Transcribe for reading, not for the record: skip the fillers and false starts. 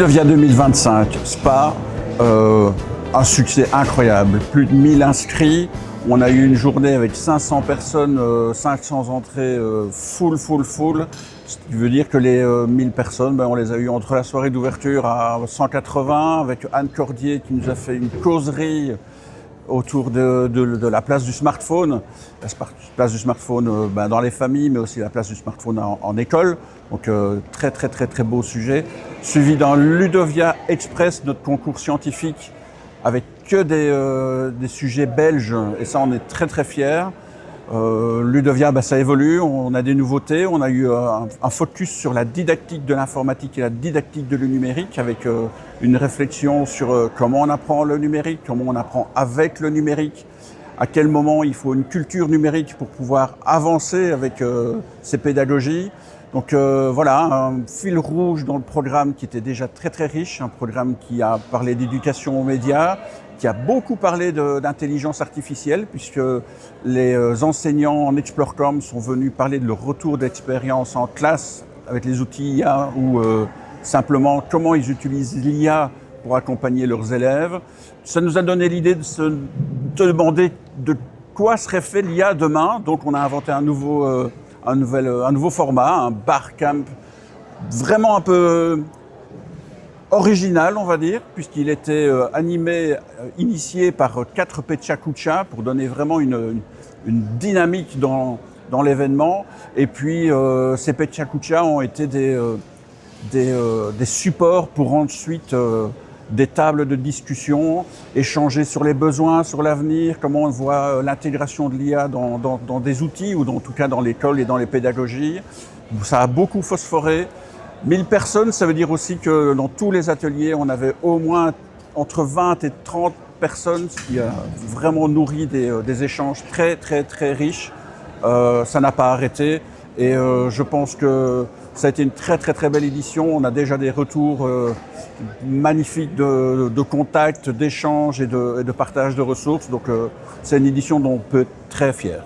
Ludovia 2025, Spa, un succès incroyable, plus de 1000 inscrits. On a eu une journée avec 500 personnes, 500 entrées, full. Ce qui veut dire que les 1000 personnes, on les a eues entre la soirée d'ouverture à 180, avec Anne Cordier qui nous a fait une causerie autour de la place du smartphone. La place du smartphone dans les familles, mais aussi la place du smartphone en école. Donc très beau sujet. Suivi d'un Ludovia Express, notre concours scientifique, avec que des sujets belges, et ça on est très fiers. Ludovia, ça évolue, on a des nouveautés, on a eu un focus sur la didactique de l'informatique et la didactique de le numérique, avec une réflexion sur comment on apprend le numérique, comment on apprend avec le numérique, à quel moment il faut une culture numérique pour pouvoir avancer avec ces pédagogies. Donc voilà, un fil rouge dans le programme qui était déjà très riche, un programme qui a parlé d'éducation aux médias, qui a beaucoup parlé d'intelligence artificielle, puisque les enseignants en ExploreCom sont venus parler de leur retour d'expérience en classe avec les outils IA ou simplement comment ils utilisent l'IA pour accompagner leurs élèves. Ça nous a donné l'idée de se demander de quoi serait fait l'IA demain. Donc on a inventé un nouveau format, un barcamp vraiment un peu original, on va dire, puisqu'il était initié par 4 Pechakucha pour donner vraiment une dynamique dans l'événement. Et puis ces Pechakucha ont été des supports pour ensuite des tables de discussion, échanger sur les besoins, sur l'avenir, comment on voit l'intégration de l'IA dans des outils, ou en tout cas dans l'école et dans les pédagogies. Ça a beaucoup phosphoré. 1000 personnes, ça veut dire aussi que dans tous les ateliers, on avait au moins entre 20 et 30 personnes, ce qui a vraiment nourri des échanges très riches. Ça n'a pas arrêté et je pense que ça a été une très belle édition. On a déjà des retours magnifiques de contacts, d'échanges et de partage de ressources. Donc c'est une édition dont on peut être très fier.